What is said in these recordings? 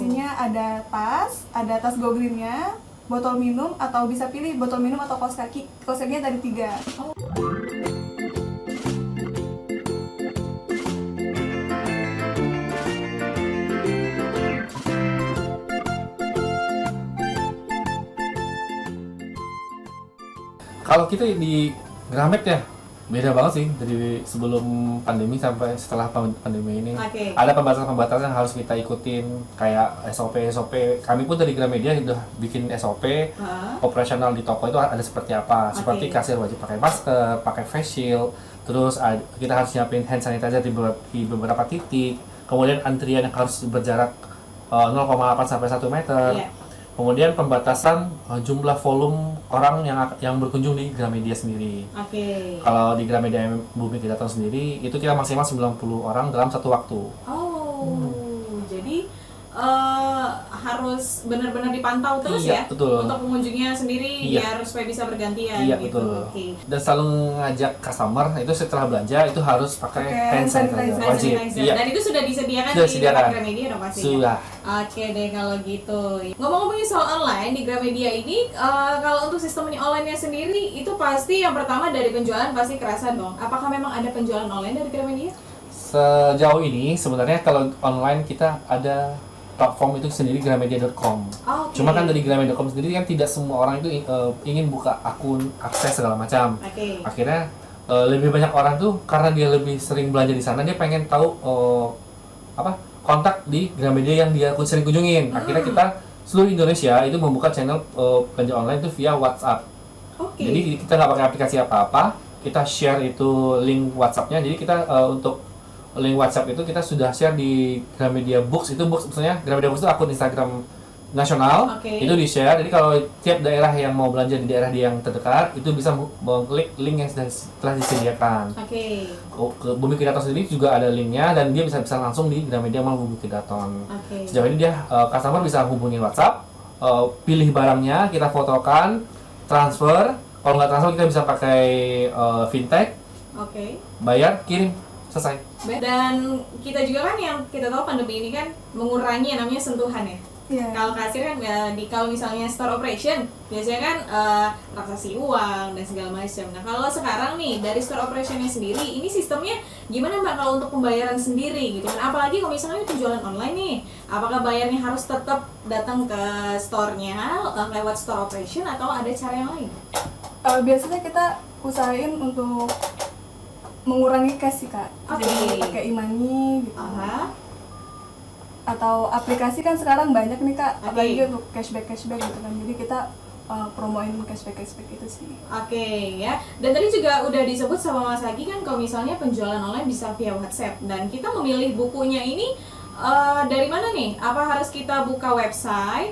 Isinya ada tas go green-nya, botol minum, atau bisa pilih botol minum atau kaos kaki. Kaos kakinya tadi 3. Kalau kita di Gramet ya, beda banget sih dari sebelum pandemi sampai setelah pandemi ini. Oke. Ada pembatasan-pembatasan yang harus kita ikutin, kayak SOP. Kami pun dari Gramedia udah bikin SOP operasional di toko itu ada seperti apa. Seperti kasir wajib pakai masker, pakai face shield, terus kita harus nyiapin hand sanitizer di beberapa titik. Kemudian antrian yang harus berjarak 0,8 sampai 1 meter. Iya. Kemudian pembatasan jumlah volume orang yang berkunjung di Gramedia sendiri. Oke. Kalau di Gramedia Bumi Kedaton sendiri, itu kita maksimal 90 orang dalam satu waktu. Jadi harus benar-benar dipantau terus Iya, ya? betul. Untuk pengunjungnya sendiri Iya. biar supaya bisa bergantian Iya, gitu. betul. Oke. Dan selalu ngajak customer, itu setelah belanja, itu harus pakai hand hand sanitizer. sanitizer. Hand Wajib. sanitizer. Iya. Dan itu sudah disediakan Sudah di disediakan. Gramedia dong pastinya? Sudah. Oke deh kalau gitu. Ngomong-ngomongin soal online di Gramedia ini, kalau untuk sistemnya online-nya sendiri, itu pasti yang pertama dari penjualan pasti kerasa dong. Apakah memang ada penjualan online dari Gramedia? Sejauh ini, sebenarnya kalau online kita ada platform itu sendiri gramedia.com. Oke. Cuma kan dari gramedia.com sendiri kan tidak semua orang itu ingin buka akun, akses segala macam. Oke. Akhirnya lebih banyak orang tuh karena dia lebih sering belanja di sana, dia pengen tahu kontak di Gramedia yang dia sering kunjungin. Akhirnya kita seluruh Indonesia itu membuka channel belanja online itu via WhatsApp. Oke. Jadi kita nggak pakai aplikasi apa-apa, kita share itu link WhatsApp-nya. Jadi kita untuk link WhatsApp itu kita sudah share di Gramedia Books. Itu Books maksudnya Gramedia Books itu akun Instagram nasional. Oke. Itu di-share. Jadi kalau tiap daerah yang mau belanja di daerah dia yang terdekat itu bisa mengklik link yang telah disediakan. Oke. Ke Bumi Kedaton sendiri juga ada linknya dan dia bisa langsung di Gramedia sama Bumi Kedaton. Oke. Sejauh ini dia customer bisa hubungin WhatsApp, pilih barangnya, kita fotokan, transfer. Kalau nggak transfer kita bisa pakai fintech, Oke. bayar, kirim, selesai. Dan kita juga kan yang kita tahu pandemi ini kan mengurangi yang namanya sentuhan ya. Iya. Kalau kasir kan kalau misalnya store operation biasanya kan transaksi uang dan segala macam. Nah kalau sekarang nih dari store operationnya sendiri ini sistemnya gimana Mbak kalau untuk pembayaran sendiri gitu kan? Apalagi kalau misalnya penjualan online nih, apakah bayarnya harus tetap datang ke store-nya lewat store operation atau ada cara yang lain? Biasanya kita usahain untuk mengurangi cash sih Kak. Oke. Jadi pakai e-money gitu. Aha. Atau aplikasi kan sekarang banyak nih Kak, Oke. apalagi untuk cashback gitu kan. Jadi kita promoin cashback itu sih. Oke ya, dan tadi juga udah disebut sama Mas Hagi kan kalau misalnya penjualan online bisa via WhatsApp dan kita memilih bukunya ini dari mana nih? Apa harus kita buka website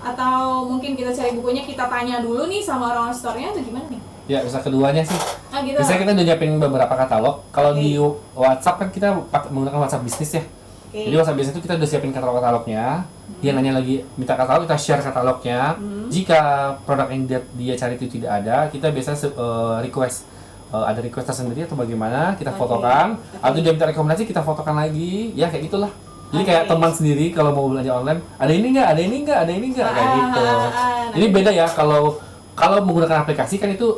atau mungkin kita cari bukunya kita tanya dulu nih sama orang store-nya atau gimana nih? Ya, bisa keduanya sih. Gitu. Biasanya kita udah nyiapin beberapa katalog. Kalau Oke. di WhatsApp kan kita menggunakan WhatsApp bisnis ya. Oke. Jadi WhatsApp bisnis itu kita udah siapin katalognya. Dia nanya lagi, minta katalog, kita share katalognya. Jika produk yang dia cari itu tidak ada, kita biasanya request. Ada request tersendiri atau bagaimana, kita Oke. fotokan. Oke. Atau dia minta rekomendasi, kita fotokan lagi. Ya kayak gitulah. Jadi kayak Oke. teman sendiri kalau mau belanja online, ada ini nggak, ada ini nggak, ada ini nggak, kayak gitu. Jadi beda ya kalau menggunakan aplikasi kan itu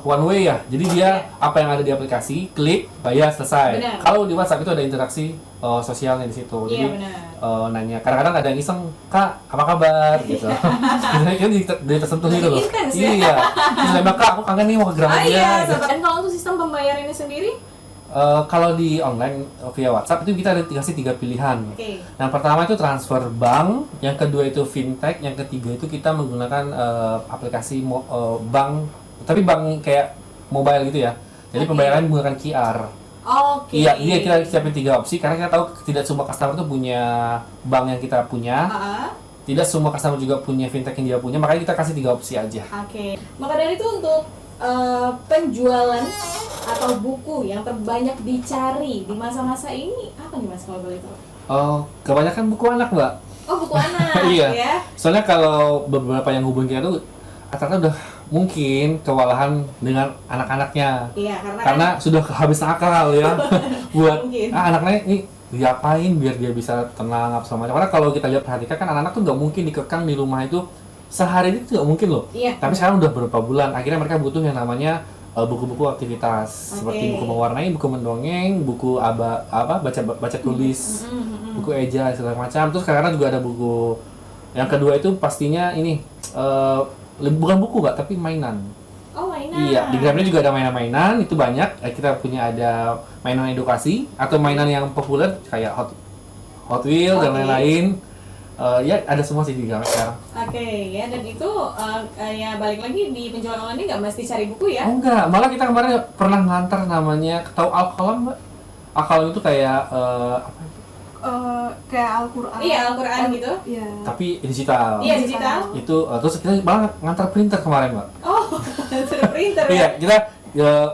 one way ya. Jadi dia apa yang ada di aplikasi, klik, bayar, selesai. Benar. Kalau di WhatsApp itu ada interaksi sosialnya di situ. Iya Jadi benar. nanya, kadang-kadang ada yang iseng, Kak, apa kabar? Gitu. Kita dari tersentuh gitu loh. Intens ya? Iya. Terus saya bilang, Kak, aku kangen nih mau ke Gramedia. Iya, Gitu. dan kalau untuk sistem pembayarannya sendiri? Kalau di online via WhatsApp itu kita ada dikasih 3 pilihan. Oke. Yang pertama itu transfer bank, yang kedua itu fintech, yang ketiga itu kita menggunakan aplikasi bank, tapi bank kayak mobile gitu ya. Jadi Oke. pembayaran menggunakan QR. Oke. Iya, kita siapin 3 opsi karena kita tahu tidak semua customer itu punya bank yang kita punya. Tidak semua customer juga punya fintech yang dia punya, makanya kita kasih 3 opsi aja. Oke. Maka dari itu untuk penjualan atau buku yang terbanyak dicari di masa-masa ini apa nih Mas kalau boleh tahu? Kebanyakan buku anak, Mbak. Oh, buku anak Iya. ya. Soalnya kalau beberapa yang hubungi kita tuh rata-rata udah mungkin kewalahan dengan anak-anaknya. Iya, Karena sudah habis akal ya buat Mungkin. anaknya ini diapain biar dia bisa tenang apa segala macam. Karena kalau kita lihat perhatikan kan anak-anak tuh nggak mungkin dikekang di rumah itu sehari itu nggak mungkin loh. Iya. Tapi sekarang udah beberapa bulan, akhirnya mereka butuh yang namanya buku-buku aktivitas seperti buku mewarnai, buku mendongeng, buku baca tulis, buku eja segala macam. Terus kadang-kadang juga ada buku. Yang kedua itu pastinya ini bukan buku Kak, tapi mainan. Oh, mainan. Iya, di Gramedia juga ada mainan-mainan, itu banyak. Kita punya ada mainan edukasi atau mainan yang populer kayak Hot Wheels dan lain-lain. Ya ada semua sih di Gramedia sekarang. Oke, ya, dan itu ya balik lagi di penjualan online nggak mesti cari buku ya? Oh enggak, malah kita kemarin pernah ngantar namanya, tahu Al-Qalam Mbak? Al-Qalam itu kayak apa itu? Kayak Al-Quran. Iya, Al-Quran gitu. Iya. Tapi digital. Iya, digital. Itu terus kita malah ngantar printer kemarin Mbak. Oh, sudah printer ya? Iya, kita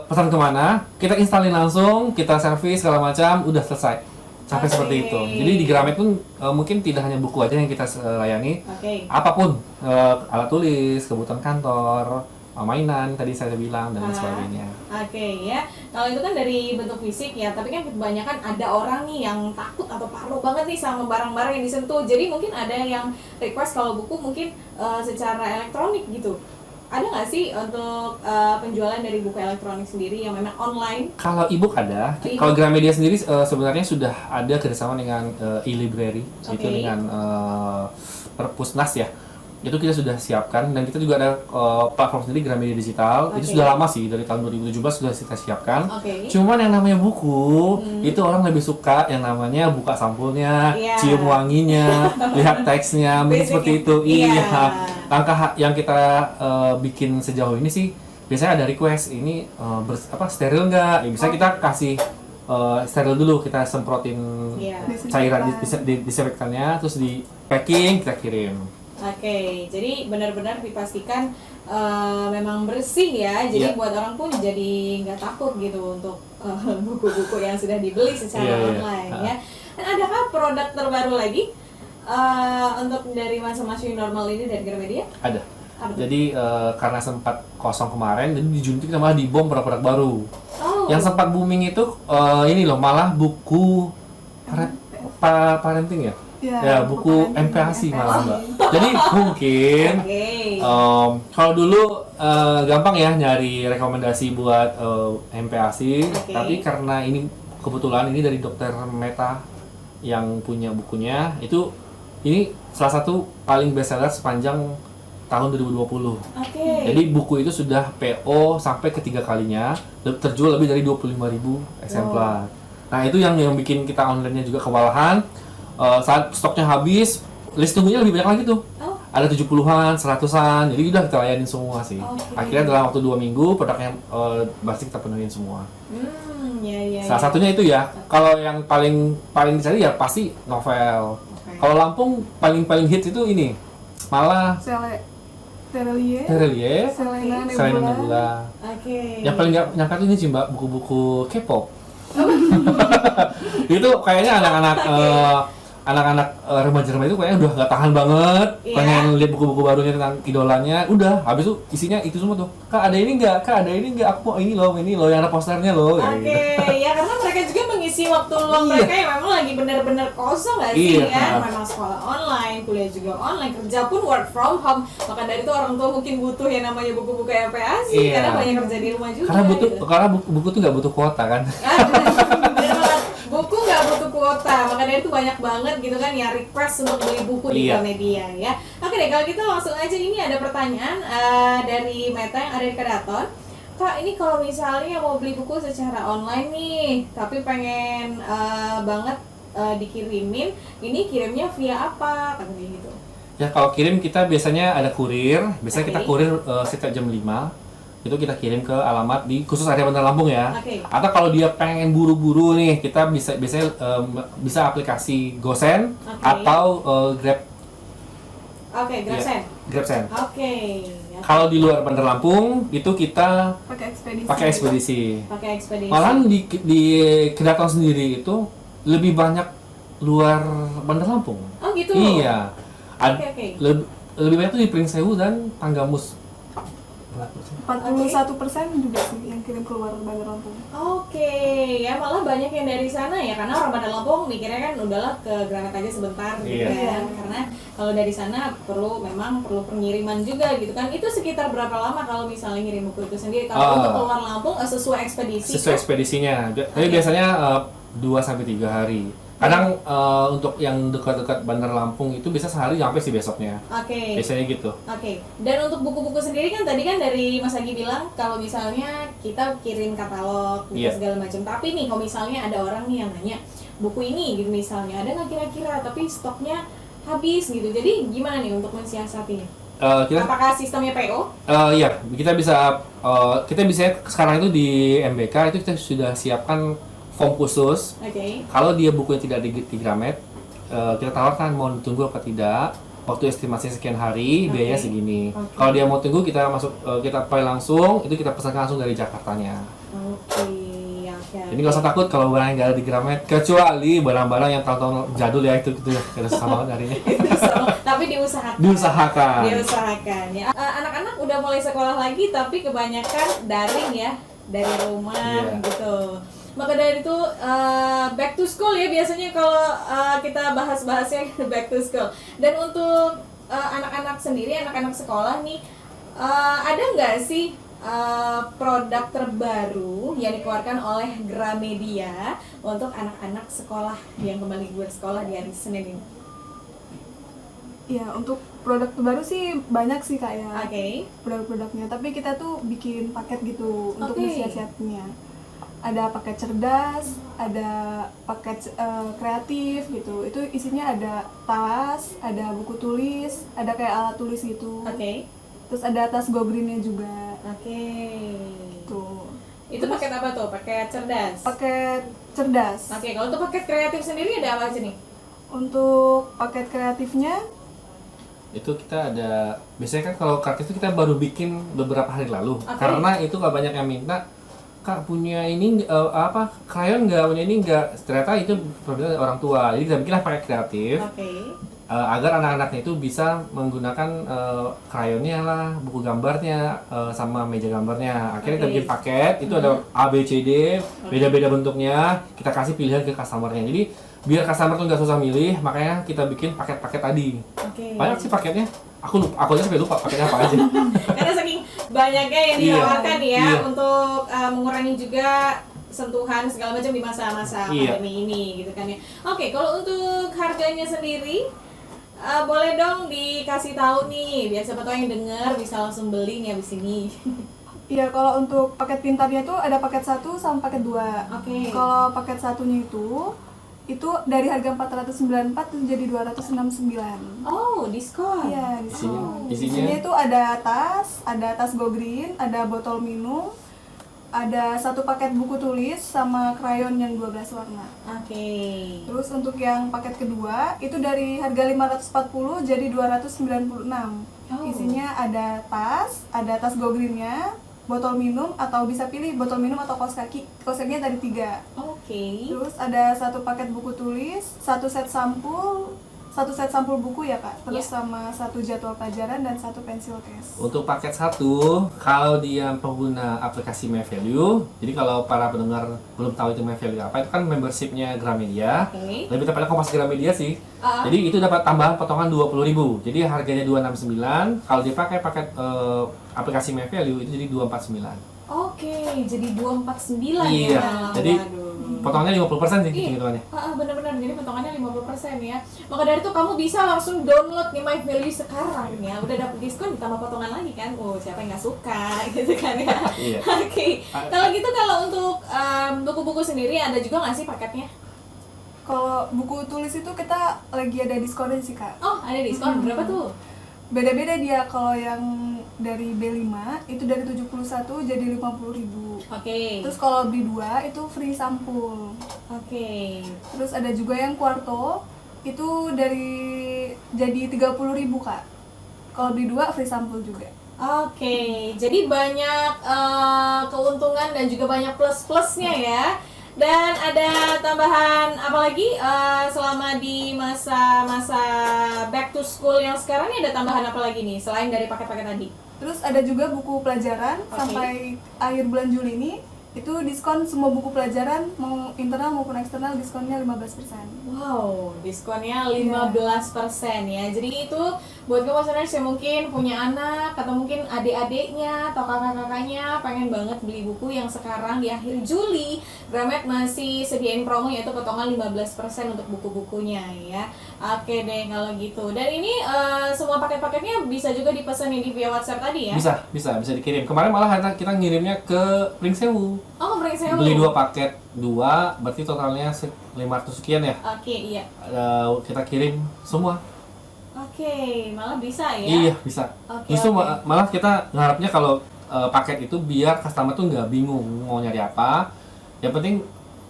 pesan kemana, kita installin langsung, kita servis segala macam, udah selesai. Sampai seperti itu. Jadi di Gramet pun mungkin tidak hanya buku aja yang kita layani, apapun alat tulis, kebutuhan kantor, mainan tadi saya bilang dan lain sebagainya. Oke, ya. Kalau itu kan dari bentuk fisik ya, tapi kan kebanyakan ada orang nih yang takut atau parno banget nih sama barang-barang yang disentuh. Jadi mungkin ada yang request kalau buku mungkin secara elektronik gitu. Ada nggak sih untuk penjualan dari buku elektronik sendiri yang memang online? Kalau e-book ada. Kalau Gramedia sendiri sebenarnya sudah ada kerjasama dengan e-library, itu dengan Perpusnas ya. Itu kita sudah siapkan dan kita juga ada platform sendiri Gramedia Digital. Itu sudah lama sih, dari tahun 2017 sudah kita siapkan. Cuman yang namanya buku itu orang lebih suka yang namanya buka sampulnya, cium wanginya, lihat teksnya, mungkin seperti itu. Iya. Langkah yang kita bikin sejauh ini sih biasanya ada request ini steril nggak? Ya, bisa kita kasih steril dulu, kita semprotin cairan disinfektannya, terus di packing kita kirim. Oke, jadi benar-benar dipastikan memang bersih ya. Jadi buat orang pun jadi nggak takut gitu untuk buku-buku yang sudah dibeli secara online ya. Dan adakah produk terbaru lagi untuk dari masa-masa normal ini dari Gramedia? Ada. Jadi karena sempat kosong kemarin, jadi di Juni kita malah dibom produk baru. Yang sempat booming itu ini loh, malah buku parenting ya. Ya, buku MPASI malah Mbak. Jadi mungkin kalau dulu gampang ya nyari rekomendasi buat MPASI, tapi karena ini kebetulan ini dari Dokter Meta yang punya bukunya, itu ini salah satu paling bestseller sepanjang tahun 2020. Jadi buku itu sudah PO sampai ketiga kalinya, terjual lebih dari 25.000 eksemplar. Nah itu yang bikin kita online-nya juga kewalahan. Saat stoknya habis, list tunggunya lebih banyak lagi tuh. Ada 70-an, 100-an, jadi udah kita layanin semua sih. Akhirnya dalam waktu 2 minggu, produknya pasti kita penuhin semua. Salah satunya itu ya. Kalau yang paling dicari ya pasti novel. Kalau Lampung paling hits itu ini, malah Terelie, Selena Nebula. Yang paling nggak nyangka tuh ini sih Mbak, buku-buku K-pop. Itu kayaknya anak-anak remaja-remaja itu kayaknya udah nggak tahan banget, pengen lihat buku-buku barunya tentang idolanya. Udah, habis itu isinya itu semua tuh. Kak ada ini nggak? Aku mau ini loh yang ada posternya loh. Ya karena mereka juga mengisi waktu luang mereka yang memang lagi benar-benar kosong nggak sih ya. Memang sekolah online, kuliah juga online, kerja pun work from home. Maka dari itu orang tua mungkin butuh yang namanya buku-buku MPASI karena banyak kerja di rumah juga. Karena buku tuh nggak butuh kuota kan. Buku nggak butuh kuota, maka dari itu banyak banget gitu kan yang request untuk beli buku di Gramedia ya. Oke deh, kalau gitu langsung aja, ini ada pertanyaan dari Meta yang ada di Kedaton. Kak, ini kalau misalnya mau beli buku secara online nih, tapi pengen banget dikirimin, ini kirimnya via apa? Katanya gitu. Ya kalau kirim kita biasanya ada kurir, biasanya kita kurir setiap jam 5. Itu kita kirim ke alamat di khusus area Bandar Lampung ya. Atau kalau dia pengen buru-buru nih, kita bisa aplikasi GoSend atau Grab. GrabSend. Kalau di luar Bandar Lampung itu kita pakai ekspedisi. Malahan di Kedaton sendiri itu lebih banyak luar Bandar Lampung. Oh gitu. Iya. Lebih banyak tuh di Pringsewu dan Tanggamus. 41% juga sih yang kirim keluar Bandar Lampung. Oke, ya malah banyak yang dari sana ya, karena orang Bandar Lampung mikirnya kan udahlah ke Granat aja sebentar gitu Iya. kan. Karena kalau dari sana memang perlu pengiriman juga gitu kan. Itu sekitar berapa lama kalau misalnya ngirim buku itu sendiri? Kalau untuk keluar Lampung sesuai ekspedisi? Sesuai ekspedisinya. Tapi biasanya 2-3 hari. Kadang untuk yang dekat-dekat Bandar Lampung itu bisa sehari sampai sih besoknya. Oke. Biasanya gitu. Oke, dan untuk buku-buku sendiri kan tadi kan dari Mas Agi bilang kalau misalnya kita kirim katalog gitu Iya. segala macam. Tapi nih kalau misalnya ada orang nih yang nanya buku ini gitu misalnya ada nggak kira-kira tapi stoknya habis gitu. Jadi gimana nih untuk mensiasatinya? Apakah sistemnya PO? Iya, kita bisa sekarang itu di MBK itu kita sudah siapkan form khusus. Oke. Kalau dia bukunya tidak di Gramet, kita tawarkan mau ditunggu apa tidak. Waktu estimasi sekian hari, biayanya segini. Kalau dia mau tunggu, kita kita apply langsung, itu kita pesankan langsung dari Jakartanya. Oke. Jadi nggak usah takut kalau barang yang nggak ada di Gramet, kecuali barang-barang yang tahun-tahun jadul ya itu ya kita susah banget harinya. Tapi diusahakan. Diusahakan ya. Anak-anak udah mulai sekolah lagi, tapi kebanyakan daring ya, dari rumah gitu. Maka dari itu back to school ya biasanya kalau kita bahas-bahasnya back to school. Dan untuk anak-anak sendiri, anak-anak sekolah nih, ada nggak sih produk terbaru yang dikeluarkan oleh Gramedia untuk anak-anak sekolah yang kembali bersekolah di hari Senin ini? Ya, untuk produk terbaru sih banyak sih Kak ya. Oke. Produk-produknya, tapi kita tuh bikin paket gitu untuk mensiasatinya. Ada paket cerdas, ada paket kreatif gitu. Itu isinya ada tas, ada buku tulis, ada kayak alat tulis gitu. Oke. Terus ada tas go green-nya juga. Oke. Tuh. Itu paket apa tuh? Paket cerdas? Paket cerdas. Oke, kalau untuk paket kreatif sendiri ada apa aja nih? Untuk paket kreatifnya Itu kita ada, biasanya kan kalau kreatif itu kita baru bikin beberapa hari lalu. Karena itu gak banyak yang minta, Kak punya ini krayon nggak, punya ini nggak, ternyata itu produk orang tua. Jadi kita bikinlah pakai kreatif agar anak-anaknya itu bisa menggunakan krayonnya lah, buku gambarnya sama meja gambarnya. Akhirnya kita bikin paket, itu ada A, B, C, D, beda-beda bentuknya, kita kasih pilihan ke customernya. Jadi biar customer tuh nggak susah milih, makanya kita bikin paket-paket tadi. Banyak sih paketnya. Aku aja sampai lupa paketnya apa aja. Karena saking banyaknya yang ditawarkan untuk mengurangi juga sentuhan segala macam di masa-masa pandemi ini gitu kan ya. Oke, kalau untuk harganya sendiri boleh dong dikasih tahu nih biar siapa tahu yang dengar bisa langsung beli nih abis ini. Iya, kalau untuk paket pintarnya tuh ada paket 1 sama paket 2. Kalau paket satunya itu dari harga 494 terus jadi 269. Oh, diskon. Iya, diskon. Isinya itu ada tas go green, ada botol minum, ada 1 paket buku tulis sama krayon yang 12 warna. Terus untuk yang paket kedua itu dari harga 540 jadi 296. Isinya ada tas go greennya, botol minum atau bisa pilih botol minum atau kaos kaki. Kaos kakinya tadi 3. Terus ada 1 paket buku tulis, 1 set sampul buku ya Kak. Terus sama 1 jadwal pelajaran dan 1 pensil case. Untuk paket 1, kalau dia pengguna aplikasi MyValue, jadi kalau para pendengar belum tahu itu MyValue apa, itu kan membershipnya Gramedia. Lebih tepatnya Kompas Gramedia sih. Jadi itu dapat tambahan potongan 20.000. Jadi harganya 269. Kalau dipakai paket aplikasi MyValue itu jadi 249. Jadi 249 iya. ya. Jadi potongannya 50% sih hitungannya. Benar-benar, jadi potongannya 50% ya. Maka dari itu kamu bisa langsung download nih MyValue sekarang ya. Udah dapet diskon ditambah potongan lagi kan. Siapa yang nggak suka gitu kan ya. Iya. Kalau gitu kalau untuk buku-buku sendiri ada juga nggak sih paketnya? Kalau buku tulis itu kita lagi ada diskonnya sih Kak. Ada diskon, berapa tuh? Beda-beda dia. Kalau yang dari B5 itu dari 71 jadi 50.000. Terus kalau beli 2 itu free sampul. Terus ada juga yang kuarto itu jadi 30.000 Kak. Kalau beli 2 free sampul juga. Jadi banyak keuntungan dan juga banyak plus-plusnya ya. Dan ada tambahan apa lagi selama di masa back to school yang sekarang ini, ada tambahan apa lagi nih selain dari paket-paket tadi? Terus ada juga buku pelajaran sampai akhir bulan Juli ini itu diskon semua buku pelajaran mau internal maupun eksternal diskonnya 15%. Wow, diskonnya 15% ya. Jadi itu buat kamu yang mungkin punya anak atau mungkin adik-adiknya atau kakak-kakaknya pengen banget beli buku yang sekarang di akhir Juli, Gramet masih sediain promo yaitu potongan 15% untuk buku-bukunya ya. Oke deh kalau gitu. Dan ini semua paket-paketnya bisa juga dipesan di via WhatsApp tadi ya? Bisa dikirim. Kemarin malah kita ngirimnya ke Pringsewu. Oh, Pringsewu. Beli 2 paket, 2 berarti totalnya 500 sekian ya. Oke, iya. Kita kirim semua. Oke, malah bisa ya? Iya, bisa. Justru malah kita ngarepnya kalau paket itu biar customer tuh nggak bingung mau nyari apa. Yang penting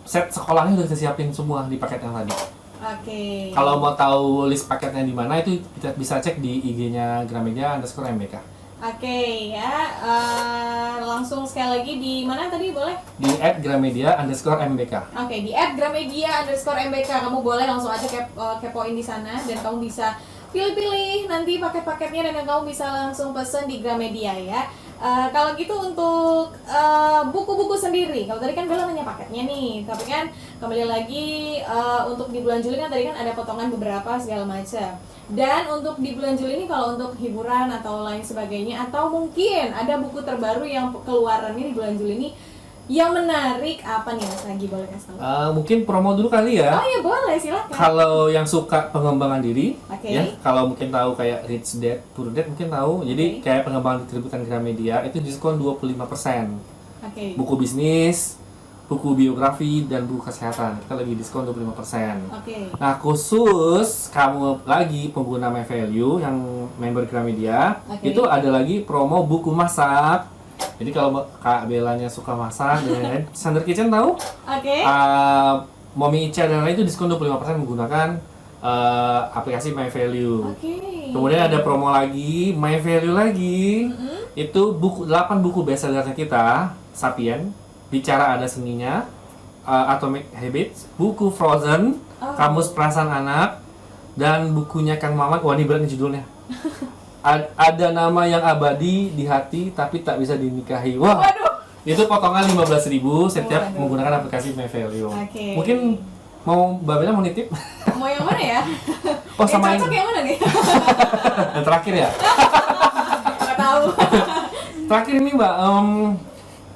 set sekolahnya udah kita siapin semua di paket yang tadi. Oke. Kalau mau tahu list paketnya di mana itu kita bisa cek di IG-nya Gramedia_MBK. Oke ya, langsung sekali lagi di mana tadi boleh? Di @gramedia_MBK. Oke, di @gramedia_MBK kamu boleh langsung aja kepoin di sana dan kamu bisa pilih-pilih nanti paket-paketnya dan kamu bisa langsung pesen di Gramedia ya. Kalau gitu untuk buku-buku sendiri, kalau tadi kan Bella nanya paketnya nih, tapi kan kembali lagi untuk di bulan Juli kan tadi kan ada potongan beberapa segala macam. Dan untuk di bulan Juli ini kalau untuk hiburan atau lain sebagainya atau mungkin ada buku terbaru yang keluarannya di bulan Juli ini yang menarik apa nih Mas Agi, boleh kasih tahu? Mungkin promo dulu kali ya. Oh iya boleh, silakan. Kalau yang suka pengembangan diri, Okay. ya, kalau mungkin tahu kayak Rich Dad, Poor Dad mungkin tahu. Jadi kayak pengembangan diterbitkan Gramedia itu diskon 25%. Okay. Buku bisnis, buku biografi dan buku kesehatan kita lagi diskon 25%. Okay. Nah khusus kamu lagi pengguna My Value yang member Gramedia, itu ada lagi promo buku masak. Jadi kalau Kak Bellanya suka masak dan Sander Kitchen tahu? Oke. Mommy Ica dan lain itu diskon 25% menggunakan aplikasi My Value. Okay. Kemudian ada promo lagi, My Value lagi. Itu 8 buku bestsellernya kita, Sapien, Bicara Ada Seninya, Atomic Habits, buku Frozen, Kamus Perasaan Anak, dan bukunya Kang Mamat. Wah ini berat nih judulnya. Ada nama yang abadi di hati tapi tak bisa dinikahi. Wah, itu potongan 15.000 setiap menggunakan aplikasi My Value. Okay. Mungkin mau Mbak Bella mau nitip? Mau yang mana ya? Oh sama yang cocok yang mana nih? yang terakhir ya? Nggak tahu. Terakhir ini Mbak,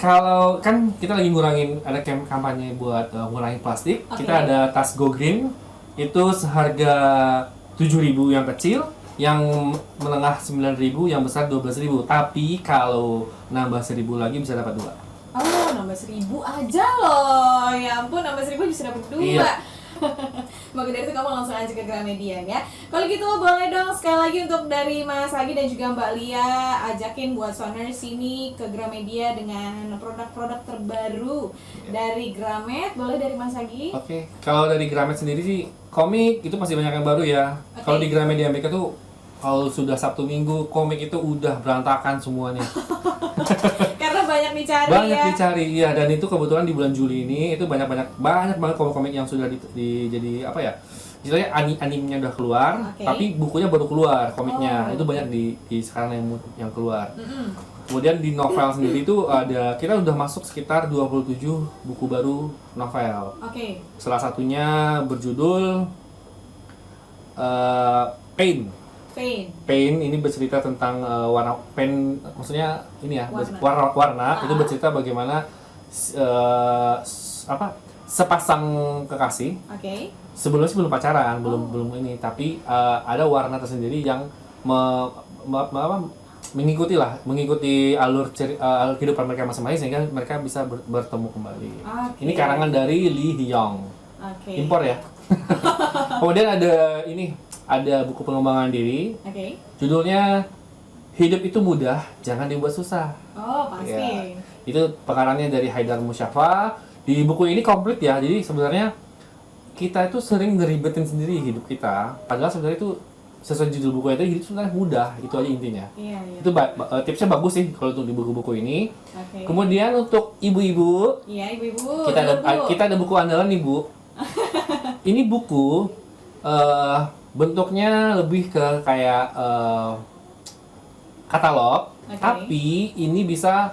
kalau kan kita lagi ngurangin, ada kampanye buat ngurangin plastik. Kita ada tas Go Green, itu seharga 7.000 yang kecil, yang menengah 9.000, yang besar 12.000. Tapi kalau nambah 1.000 lagi bisa dapat 2. Oh, nambah 1.000 aja loh. Ya ampun, nambah 1.000 bisa dapat 2. Iya. Maka dari itu kamu langsung aja ke Gramedia ya. Kalau gitu boleh dong sekali lagi untuk dari Mas Agi dan juga Mbak Lia ajakin buat Soners sini ke Gramedia dengan produk-produk terbaru dari Gramet. Boleh dari Mas Agi? Oke. Kalau dari Gramet sendiri sih komik itu pasti banyak yang baru ya. Kalau di Gramedia mereka tuh kalau sudah Sabtu Minggu komik itu udah berantakan semuanya. Karena banyak dicari dicari ya, dan itu kebetulan di bulan Juli ini itu banyak banget komik-komik yang sudah jadi apa ya, istilahnya animenya udah keluar, tapi bukunya baru keluar komiknya. Itu banyak di sekarang yang keluar. Kemudian di novel sendiri itu kita udah masuk sekitar 27 buku baru novel. Salah satunya berjudul Pain ini bercerita tentang warna pain, maksudnya ini ya warna itu bercerita bagaimana sepasang kekasih sebelum pacaran belum ini, tapi ada warna tersendiri yang mengikuti alur kehidupan mereka masing-masing sehingga mereka bisa bertemu kembali. Ini karangan dari Lee Hyong. Impor ya. Kemudian ada buku pengembangan diri. Judulnya Hidup Itu Mudah, Jangan Dibuat Susah. Oh, pasti. Ya, itu pengarangnya dari Haidar Musyafa. Di buku ini komplit ya. Jadi sebenarnya kita itu sering ngeribetin sendiri hidup kita. Padahal sebenarnya itu sesuai judul buku itu hidup sebenarnya mudah. Itu aja intinya. Itu tipsnya bagus sih kalau untuk di buku-buku ini. Kemudian untuk ibu-ibu. Iya, ibu-ibu. Kita ada buku andalan nih, Bu. Ini buku bentuknya lebih ke kayak katalog, Tapi ini bisa,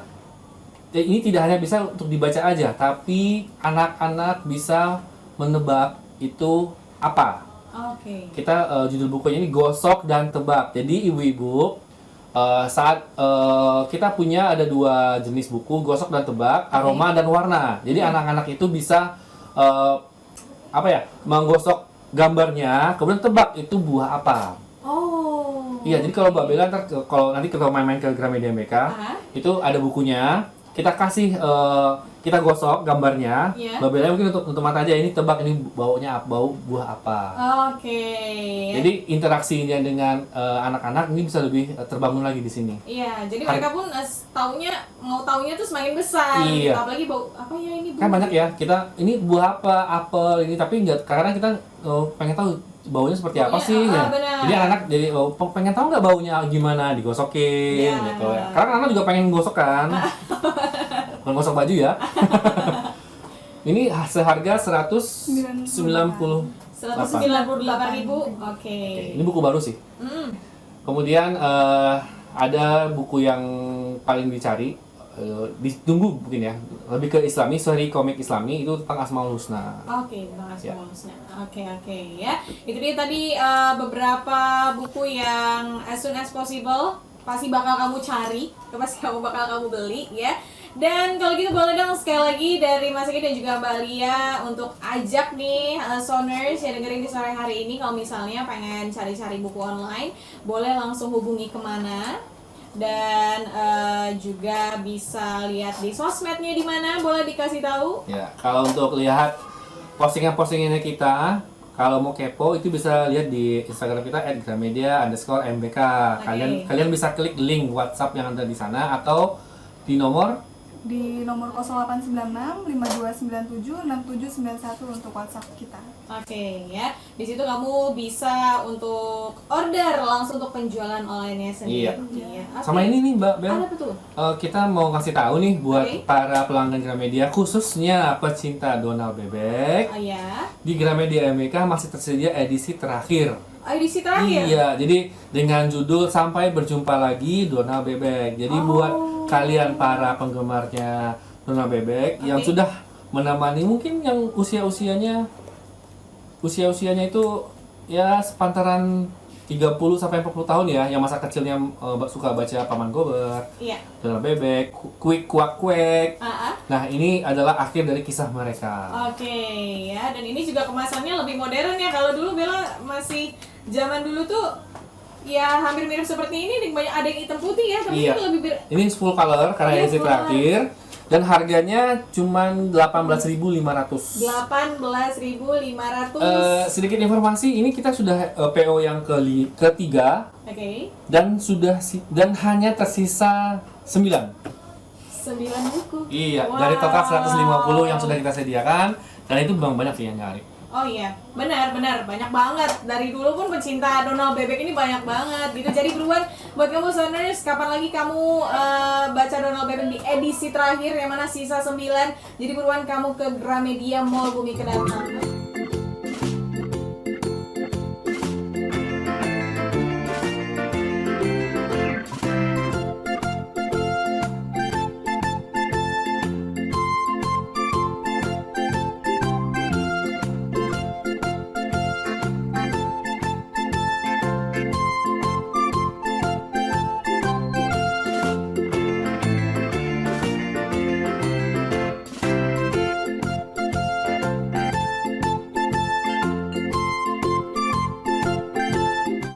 ini tidak hanya bisa untuk dibaca aja, tapi anak-anak bisa menebak itu apa. Kita judul bukunya ini Gosok dan Tebak. Jadi ibu-ibu saat kita punya ada 2 jenis buku, Gosok dan Tebak, aroma dan warna. Jadi anak-anak itu bisa menggosok gambarnya, kemudian tebak itu buah apa. Iya, jadi kalau Mbak Bella kalau nanti kita main-main ke Gramedia MBK, itu ada bukunya, kita kasih kita gosok gambarnya, Mbak Bella mungkin untuk mata aja, ini tebak ini baunya bau buah apa. Jadi interaksinya dengan anak-anak ini bisa lebih terbangun lagi di sini. Iya, jadi mereka pun mau taunya tuh semakin besar. Iya. Apalagi bau apa ya ini? Kan banyak ya, kita ini buah apa, apel ini, tapi enggak, karena kita pengen tahu baunya seperti apa sih ya. Jadi anak jadi pengen tahu nggak baunya gimana, digosokin gitu ya. Karena anak juga pengen gosok kan. Bukan gosok baju ya. Ini seharga 198.000. Ini buku baru sih. Kemudian ada buku yang paling dicari, ditunggu mungkin ya, lebih ke Islami, seri komik Islami itu tentang Asmaul Husna. Tentang Asmaul Husna. Ya. Itu dia tadi beberapa buku yang as soon as possible pasti bakal kamu cari, pasti bakal kamu beli ya. Dan kalau gitu boleh dong sekali lagi dari Mas Eki dan juga Mbak Lia untuk ajak nih Soners yang dengerin di sore hari ini, kalau misalnya pengen cari-cari buku online, boleh langsung hubungi kemana? Dan juga bisa lihat di sosmednya di mana, boleh dikasih tahu? Ya, kalau untuk lihat postingan-postingannya kita, kalau mau kepo itu bisa lihat di Instagram kita @gramedia_mbk. Kalian bisa klik link WhatsApp yang ada di sana atau di nomor 0896 5297 6791 untuk WhatsApp kita. Ya. Di situ kamu bisa untuk order langsung untuk penjualan online-nya sendiri. Iya. Sama ini nih Mbak Bel. Ada betul. Kita mau kasih tahu nih buat para pelanggan Gramedia, khususnya pecinta Donald Bebek. Di Gramedia MBK masih tersedia edisi terakhir. Edisi terakhir? Iya, jadi dengan judul Sampai Berjumpa Lagi Donald Bebek. Jadi buat kalian para penggemarnya Donald Bebek yang sudah menemani, mungkin yang usia-usianya itu ya sepantaran 30 sampai 40 tahun ya, yang masa kecilnya suka baca Paman Gober, Donald Bebek, Quick Quack Quack. Nah, ini adalah akhir dari kisah mereka. Ya, dan ini juga kemasannya lebih modern ya. Kalau dulu Bella masih zaman dulu tuh ya hampir mirip seperti ini, banyak ada yang hitam putih ya, tapi ini lebih ini full color karena edisi terakhir. Dan harganya cuma 18.500. 18.500. Sedikit informasi, ini kita sudah PO yang ketiga. Dan hanya tersisa 9 buku. Iya, dari total 150 yang sudah kita sediakan, dan itu banyak sih yang nyari. Oh iya, benar banyak banget. Dari dulu pun pecinta Donald Bebek ini banyak banget gitu. Jadi buruan buat kamu Soners, kapan lagi kamu baca Donald Bebek di edisi terakhir yang mana sisa 9. Jadi buruan kamu ke Gramedia Mall Bumi Kedatangan.